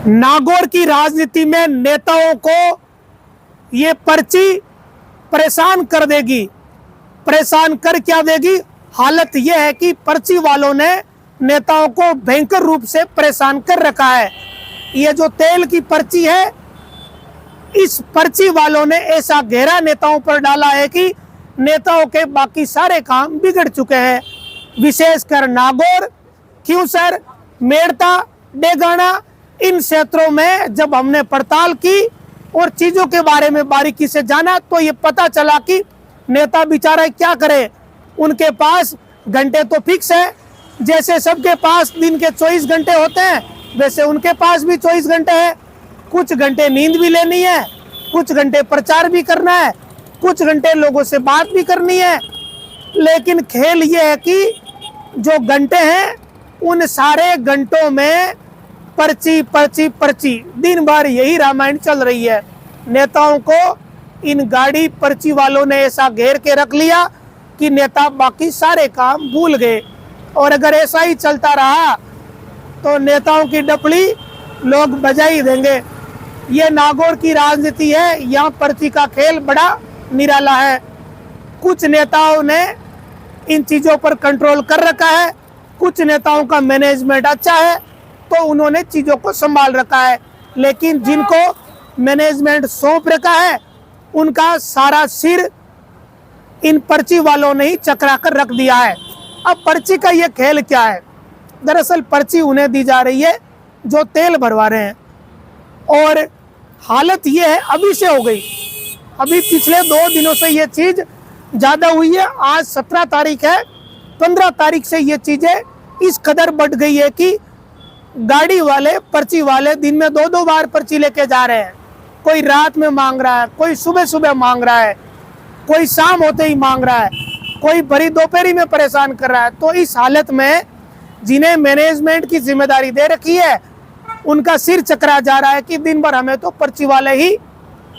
नागौर की राजनीति में नेताओं को ये पर्ची परेशान कर देगी। परेशान कर क्या देगी? हालत यह है कि पर्ची वालों ने नेताओं को भयंकर रूप से परेशान कर रखा है। ये जो तेल की पर्ची है, इस पर्ची वालों ने ऐसा घेरा नेताओं पर डाला है कि नेताओं के बाकी सारे काम बिगड़ चुके हैं। विशेषकर नागौर, क्यूसर, मेड़ता, डेगाना, इन क्षेत्रों में जब हमने पड़ताल की और चीजों के बारे में बारीकी से जाना तो ये पता चला कि नेता बेचारा क्या करे। उनके पास घंटे तो फिक्स है, जैसे सबके पास दिन के 24 घंटे होते हैं वैसे उनके पास भी 24 घंटे है। कुछ घंटे नींद भी लेनी है, कुछ घंटे प्रचार भी करना है, कुछ घंटे लोगों से बात भी करनी है। लेकिन खेल ये है कि जो घंटे हैं उन सारे घंटों में पर्ची पर्ची पर्ची, दिन भर यही रामायण चल रही है। नेताओं को इन गाड़ी पर्ची वालों ने ऐसा घेर के रख लिया कि नेता बाकी सारे काम भूल गए। और अगर ऐसा ही चलता रहा तो नेताओं की डपली लोग बजा ही देंगे। ये नागौर की राजनीति है, यहाँ पर्ची का खेल बड़ा निराला है। कुछ नेताओं ने इन चीज़ों पर कंट्रोल कर रखा है, कुछ नेताओं का मैनेजमेंट अच्छा है तो उन्होंने चीज़ों को संभाल रखा है। लेकिन जिनको मैनेजमेंट सौंप रखा है उनका सारा सिर इन पर्ची वालों ने ही चकरा कर रख दिया है। अब पर्ची का ये खेल क्या है? दरअसल पर्ची उन्हें दी जा रही है जो तेल भरवा रहे हैं। और हालत ये है, अभी से हो गई, अभी पिछले 2 दिनों से ये चीज़ ज़्यादा हुई है। आज 17 तारीख है, 15 तारीख से ये चीज़ें इस कदर बढ़ गई है कि गाड़ी वाले, पर्ची वाले दिन में 2-2 बार पर्ची लेके जा रहे हैं। कोई रात में मांग रहा है, कोई सुबह सुबह मांग रहा है, कोई शाम होते ही मांग रहा है, कोई भरी दोपहरी में परेशान कर रहा है। तो इस हालत में जिन्हें मैनेजमेंट की जिम्मेदारी दे रखी है उनका सिर चकरा जा रहा है कि दिन भर हमें तो पर्ची वाले ही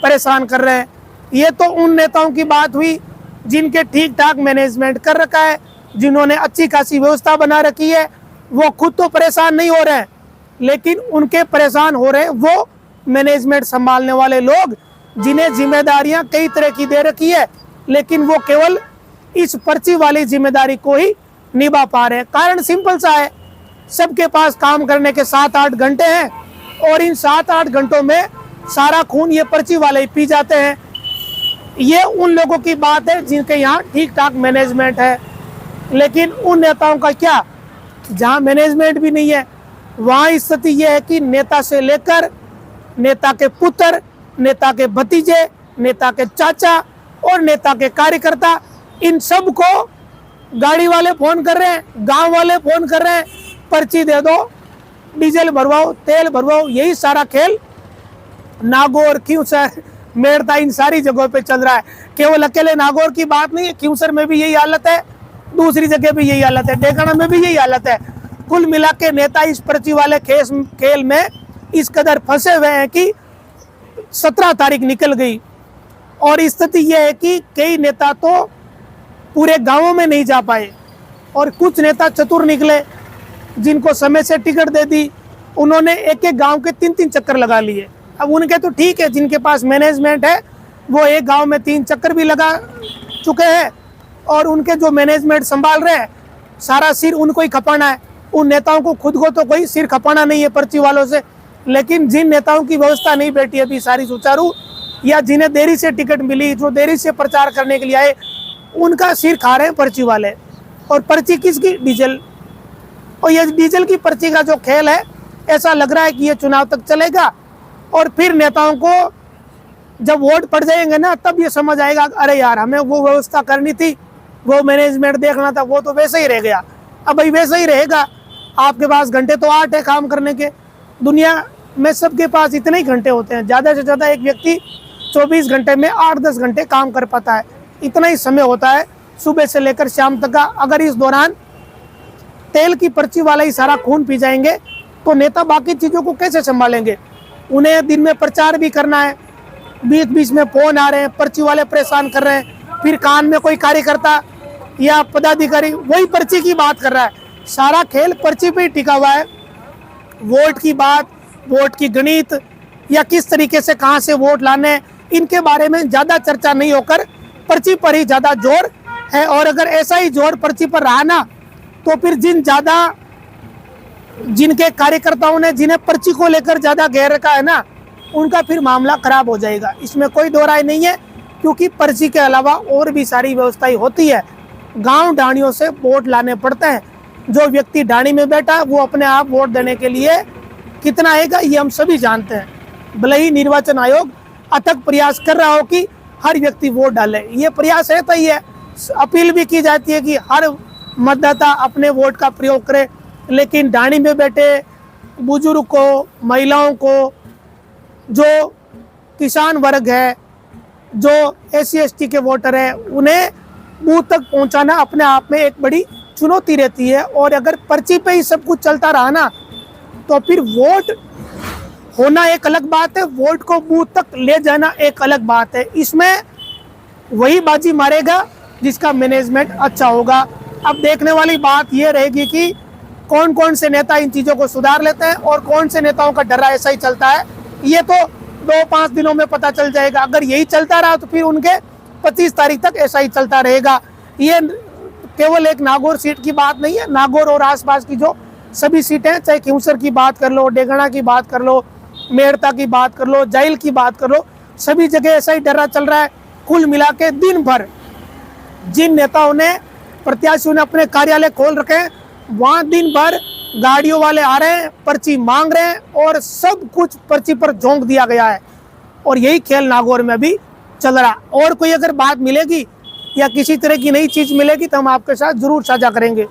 परेशान कर रहे हैं। ये तो उन नेताओं की बात हुई जिनके ठीक ठाक मैनेजमेंट कर रखा है, जिन्होंने अच्छी खासी व्यवस्था बना रखी है। वो खुद तो परेशान नहीं हो रहे हैं, लेकिन उनके परेशान हो रहे हैं वो मैनेजमेंट संभालने वाले लोग, जिन्हें जिम्मेदारियां कई तरह की दे रखी है लेकिन वो केवल इस पर्ची वाली जिम्मेदारी को ही निभा पा रहे हैं। कारण सिंपल सा है, सबके पास काम करने के 7-8 घंटे हैं और इन 7-8 घंटों में सारा खून ये पर्ची वाले ही पी जाते हैं। ये उन लोगों की बात है जिनके यहाँ ठीक ठाक मैनेजमेंट है। लेकिन उन नेताओं का क्या, जहाँ मैनेजमेंट भी नहीं है वहाँ स्थिति यह है कि नेता से लेकर नेता के पुत्र, नेता के भतीजे, नेता के चाचा और नेता के कार्यकर्ता, इन सब को गाड़ी वाले फोन कर रहे हैं, गांव वाले फोन कर रहे हैं, पर्ची दे दो, डीजल भरवाओ, तेल भरवाओ। यही सारा खेल नागौर, क्यूसर, मेड़ता, इन सारी जगहों पे चल रहा है। केवल अकेले नागौर की बात नहीं है, क्यूसर में भी यही हालत है, दूसरी जगह भी यही हालत है, डेगाना में भी यही हालत है। कुल मिला के नेता इस पर्ची वाले खेल में इस कदर फंसे हुए हैं कि 17 तारीख निकल गई और स्थिति यह है कि कई नेता तो पूरे गांवों में नहीं जा पाए और कुछ नेता चतुर निकले जिनको समय से टिकट दे दी, उन्होंने एक एक गांव के 3-3 चक्कर लगा लिए। अब उनके तो ठीक है, जिनके पास मैनेजमेंट है वो एक गांव में 3 चक्कर भी लगा चुके हैं और उनके जो मैनेजमेंट संभाल रहे हैं सारा सिर उनको ही खपाना है। उन नेताओं को खुद को तो कोई सिर खपाना नहीं है पर्ची वालों से। लेकिन जिन नेताओं की व्यवस्था नहीं बैठी अभी सारी सुचारू, या जिन्हें देरी से टिकट मिली, जो देरी से प्रचार करने के लिए आए, उनका सिर खा रहे हैं पर्ची वाले। और पर्ची किसकी? डीजल। और ये डीजल की पर्ची का जो खेल है, ऐसा लग रहा है कि ये चुनाव तक चलेगा और फिर नेताओं को जब वोट पड़ जाएंगे ना तब ये समझ आएगा, अरे यार हमें वो व्यवस्था करनी थी, वो मैनेजमेंट देखना था, वो तो वैसे ही रह गया। अब भाई वैसे ही रहेगा, आपके पास घंटे तो 8 है काम करने के। दुनिया में सबके पास इतने ही घंटे होते हैं, ज़्यादा से ज़्यादा एक व्यक्ति 24 घंटे में 8-10 घंटे काम कर पाता है। इतना ही समय होता है सुबह से लेकर शाम तक का। अगर इस दौरान तेल की पर्ची वाला ही सारा खून पी जाएंगे तो नेता बाकी चीज़ों को कैसे संभालेंगे? उन्हें दिन में प्रचार भी करना है, बीच बीच में फोन आ रहे हैं, पर्ची वाले परेशान कर रहे हैं, फिर कान में कोई कार्यकर्ता या पदाधिकारी वही पर्ची की बात कर रहा है। सारा खेल पर्ची पे ही टिका हुआ है। वोट की बात, वोट की गणित या किस तरीके से कहाँ से वोट लाने, इनके बारे में ज़्यादा चर्चा नहीं होकर पर्ची पर ही ज़्यादा जोर है। और अगर ऐसा ही जोर पर्ची पर रहा ना, तो फिर जिनके कार्यकर्ताओं ने जिन्हें पर्ची को लेकर ज़्यादा घेर रखा है ना, उनका फिर मामला खराब हो जाएगा। इसमें कोई दो राय नहीं है, क्योंकि पर्ची के अलावा और भी सारी व्यवस्थाएं होती है। गांव ढाणियों से वोट लाने पड़ते हैं। जो व्यक्ति ढाणी में बैठा है वो अपने आप वोट देने के लिए कितना आएगा ये हम सभी जानते हैं। भले ही निर्वाचन आयोग अथक प्रयास कर रहा हो कि हर व्यक्ति वोट डाले, ये प्रयास रहता ही है। अपील भी की जाती है कि हर मतदाता अपने वोट का प्रयोग करे, लेकिन ढाणी में बैठे बुजुर्ग को, महिलाओं को, जो किसान वर्ग है, जो SC/ST के वोटर है, उन्हें बूथ तक पहुंचाना अपने आप में एक बड़ी चुनौती रहती है। और अगर पर्ची पे ही सब कुछ चलता रहा ना, तो फिर वोट होना एक अलग बात है, वोट को बूथ तक ले जाना एक अलग बात है। इसमें वही बाजी मारेगा जिसका मैनेजमेंट अच्छा होगा। अब देखने वाली बात यह रहेगी कि कौन कौन से नेता इन चीज़ों को सुधार लेते हैं और कौन से नेताओं का डर्रा ऐसा ही चलता है। ये तो 2-5 दिनों में पता चल जाएगा। अगर यही चलता रहा तो फिर उनके 25 तारीख तक ऐसा ही चलता रहेगा। ये केवल एक नागौर सीट की बात नहीं है, नागौर और आसपास की जो सभी सीटें, चाहे खिंवसर की बात कर लो, डेगणा की बात कर लो, मेड़ता की बात कर लो, जाइल की बात कर लो, सभी जगह ऐसा ही डर्रा चल रहा है। कुल मिला के दिन भर जिन नेताओं ने, प्रत्याशियों ने अपने कार्यालय खोल रखे हैं, वहाँ दिन भर गाड़ियों वाले आ रहे हैं, पर्ची मांग रहे हैं और सब कुछ पर्ची पर झोंक दिया गया है। और यही खेल नागौर में भी चल रहा। और कोई अगर बात मिलेगी या किसी तरह की नई चीज़ मिलेगी तो हम आपके साथ ज़रूर साझा करेंगे।